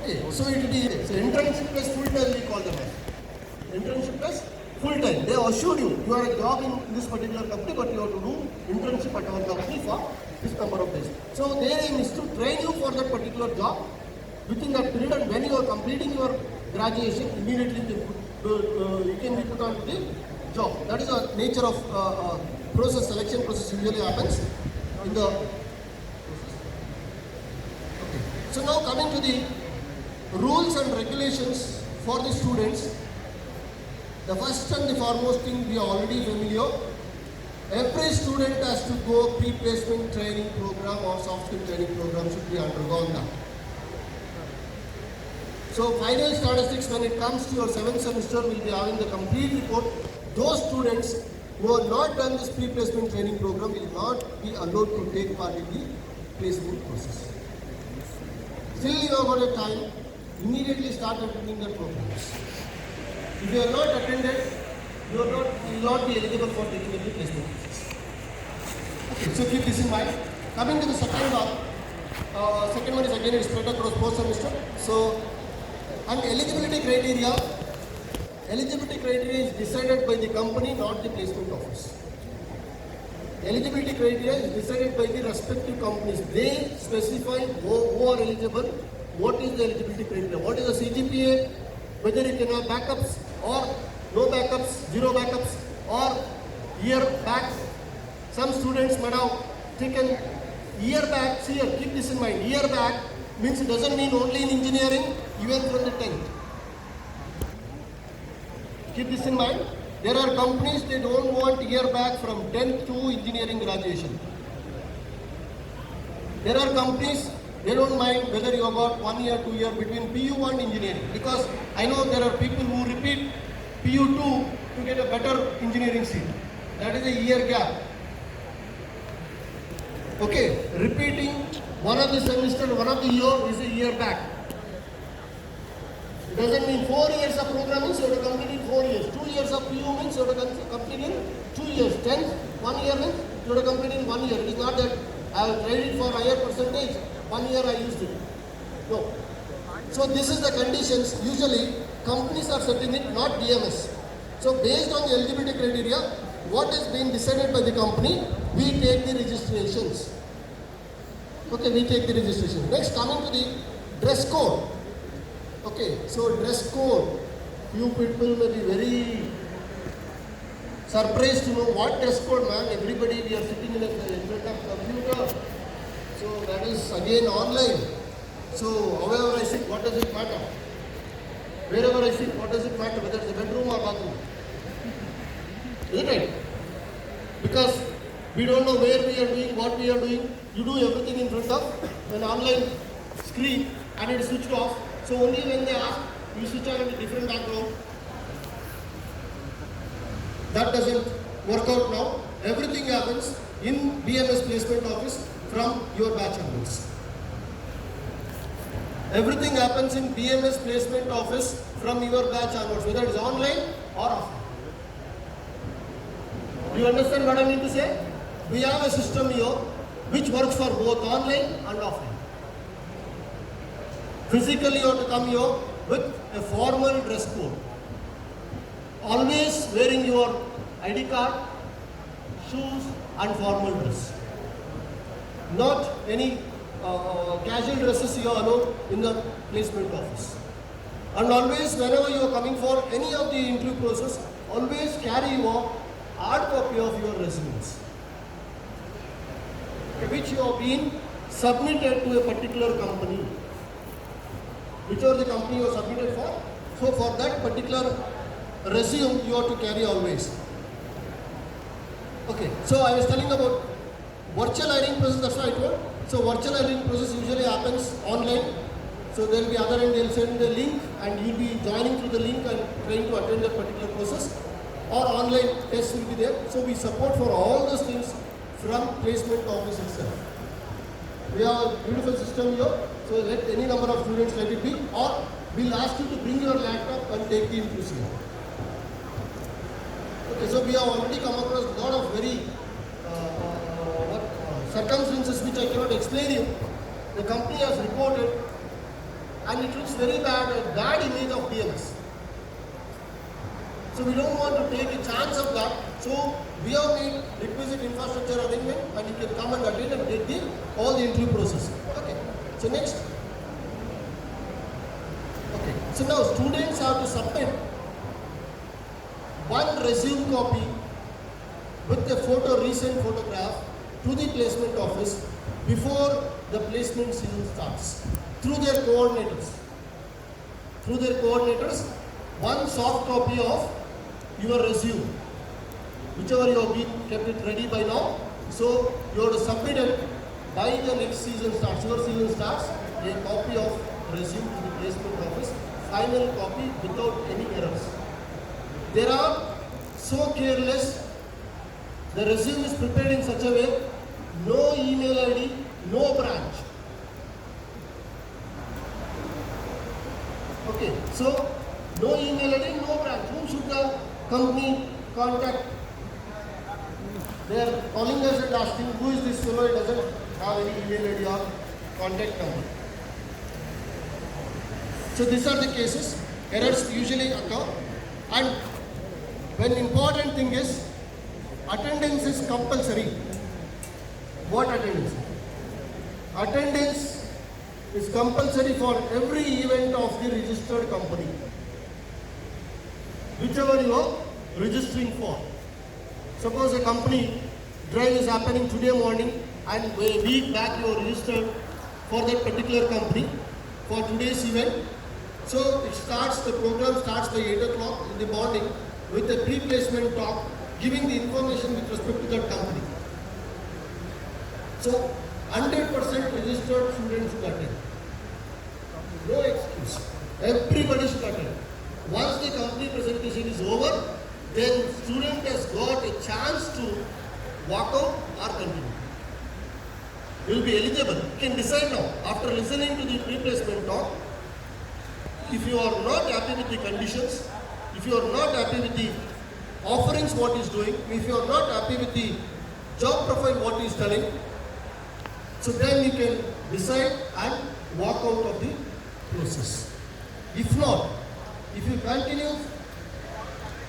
Okay, so it will be internship plus full time we call them as. Internship plus full time. They assured you are a job in this particular company, but you have to do internship at our company for this number of days. So their aim is to train you for that particular job within that period, and when you are completing your graduation, immediately you can be put on to the job. That is the nature of process. Selection process usually happens in the process. Okay. So now coming to the rules and regulations for the students. The first and the foremost thing we are already familiar. Every student has to go pre-placement training program or soft skill training program should be undergone that. So final statistics when it comes to your 7th semester will be having the complete report. Those students who have not done this pre-placement training program will not be allowed to take part in the placement process. Still you have got a time, immediately start attending the programs. If you are not attended, you will not be eligible for taking the placement process. Okay, so keep this in mind. Coming to the second one, second one is again it's spread across both semester. So, and eligibility criteria is decided by the company, not the placement office. Eligibility criteria is decided by the respective companies. They specify who are eligible, what is the eligibility criteria, what is the CGPA, whether you can have backups or no backups, zero backups, or year back. Some students might have taken year back. See here, keep this in mind. Year back means it doesn't mean only in engineering, even from the 10th. Keep this in mind. There are companies they don't want year back from 10th to engineering graduation. There are companies they don't mind whether you have got 1 year, 2 year between PU and engineering, because I know there are people who repeat PU2 to get a better engineering seat. That is a year gap. Okay, repeating one of the semester, one of the year is a year back. It doesn't mean 4 years of programming, so you have to complete in 4 years. 2 years of PU means you have to complete in 2 years. 10, 1 year means you have to complete in 1 year. It is not that I have tried it for higher percentage, 1 year I used it. No. So this is the conditions. Usually companies are setting it, not DMS. So based on the eligibility criteria, what is being decided by the company, we take the registrations. Okay, we take the registration. Next, coming to the dress code. Okay, so dress code. Few people may be very surprised to know what dress code, man. Everybody, we are sitting in front of computer. So that is again online. So however I sit, what does it matter? Wherever I sit, what does it matter? Whether it's a bedroom or bathroom. Isn't it? Because we don't know where we are doing, what we are doing. You do everything in front of an online screen and it is switched off. So only when they ask, you switch on a different background. That doesn't work out now. Everything happens in BMS placement office from your batch onwards. Everything happens in BMS placement office from your batch onwards, whether it is online or offline. Do you understand what I mean to say? We have a system here which works for both online and offline. Physically you have to come here with a formal dress code. Always wearing your ID card, shoes and formal dress. Not any casual dresses you are allowed in the placement office. And always whenever you are coming for any of the interview process, always carry your hard copy of your resumes, which you have been submitted to a particular company. Whichever the company you are submitted for, so for that particular resume you have to carry always. Okay, so I was telling about virtual hiring process, that's what I told. So virtual hiring process usually happens online. So there will be other end, they will send the link and you will be joining through the link and trying to attend that particular process. Or online tests will be there. So we support for all those things from placement office itself. We have a beautiful system here. So let any number of students let it be, or we'll ask you to bring your laptop and take the interviews here. Okay, so we have already come across a lot of very circumstances which I cannot explain you. The company has reported and it looks very bad, a bad image of BMS. So we don't want to take a chance of that. So we have made requisite infrastructure arrangement, and you can come and attend and get all the interview process. Okay. So next. Okay. So now students have to submit one resume copy with a recent photograph to the placement office before the placement season starts through their coordinators. Through their coordinators, one soft copy of your resume, whichever you have been kept it ready by now. So you have to submit it by the next season starts. Your season starts, a copy of resume to the placement office, final copy without any errors. They are so careless. The resume is prepared in such a way, no email ID, no branch. Okay, so no email ID, no branch. Whom should the company contact? They are calling us and asking, who is this fellow? It doesn't have any email ID or contact number. So these are the cases. Errors usually occur. And one important thing is, attendance is compulsory. What attendance? Attendance is compulsory for every event of the registered company, whichever you are registering for. Suppose a company drive is happening today morning, and a week back you are registered for that particular company for today's event. So the program starts by 8 o'clock in the morning with a pre-placement talk, giving the information with respect to that company. So 100% registered students should attend. No excuse. Everybody should attend. Once the company presentation is over, then student has got a chance to walk out or continue. You will be eligible. You can decide now. After listening to the pre-placement talk, if you are not happy with the conditions, if you are not happy with the offerings what he is doing, if you are not happy with the job profile what he is telling, so then you can decide and walk out of the process. If not, if you continue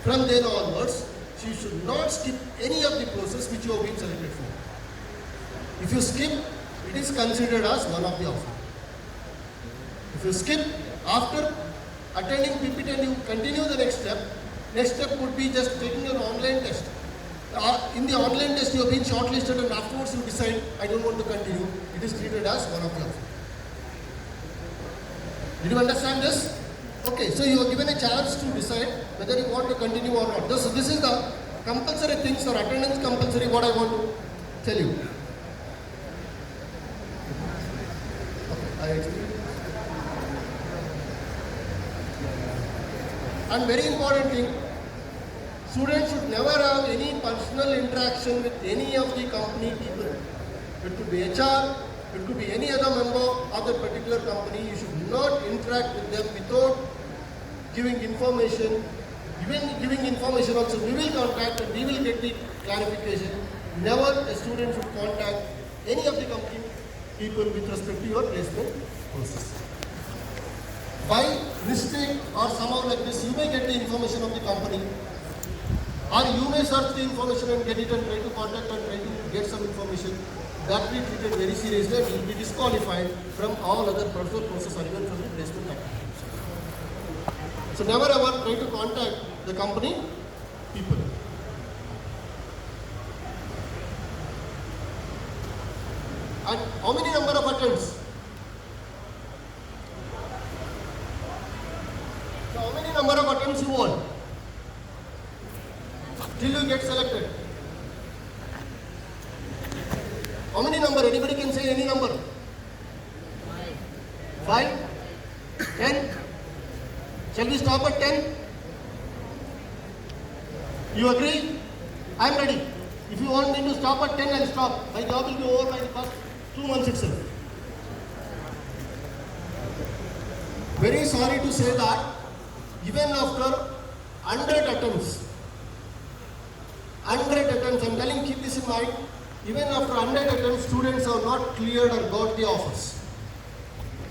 from then onwards, you should not skip any of the process which you have been selected for. If you skip, it is considered as one of the offer. If you skip after attending PPT and you continue the next step would be just taking an online test. In the online test you have been shortlisted and afterwards you decide, I don't want to continue. It is treated as one of the offer. Did you understand this? Okay, so you are given a chance to decide whether you want to continue or not. This is the compulsory things or attendance compulsory what I want to tell you. Okay, I explain. And very important thing, students should never have any personal interaction with any of the company people. It could be HR, it could be any other member of the particular company. You should not interact with them without giving information. Even giving information also, we will contact and we will get the clarification. Never a student should contact any of the company people with respect to your placement process. By mistake or somehow like this, you may get the information of the company, or you may search the information and get it and try to contact and try to get some information. That will be treated very seriously and will be disqualified from all other further process or even from the placement activities. So never ever try to contact the company people. And how many number of attempts? So how many number of attempts you want till you get selected? How many number? Anybody can say any number? 5? 10? Shall we stop at 10? You agree? I am ready. If you want me to stop at 10, I will stop. My job will be over by the first 2 months itself. Very sorry to say that even after 100 attempts, I'm telling, keep this in mind, even after 100 attempts, students have not cleared or got the offers.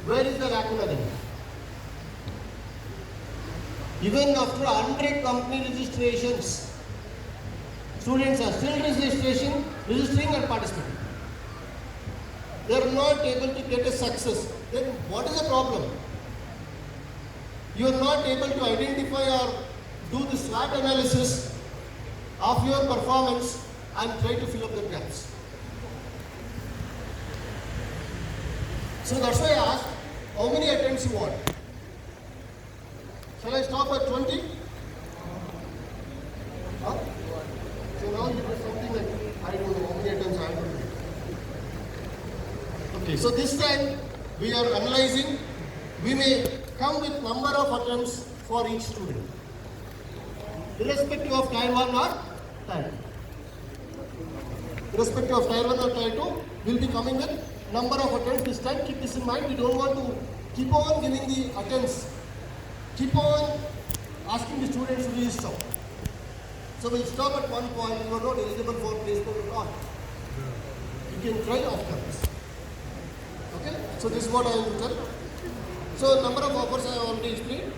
Where is the lacuna then? Even after 100 company registrations, students are still registering and participating. They are not able to get a success. Then what is the problem? You are not able to identify or do the SWOT analysis of your performance and try to fill up the gaps. So that's why I asked, how many attempts you want? Shall I stop at 20? Huh? So now you do something like, I don't know how many attempts I have to do. Okay, so this time we are analyzing, we may come with number of attempts for each student, irrespective of Tier 1 or Tier 2. Irrespective of Tier 1 or Tier 2, we'll be coming with number of attempts this time. Keep this in mind. We don't want to keep on giving the attempts, keep on asking the students to register. So we'll stop at one point. You are not eligible for placement at all. You can try after this. Okay? So this is what I will tell. So number of offers I have already explained.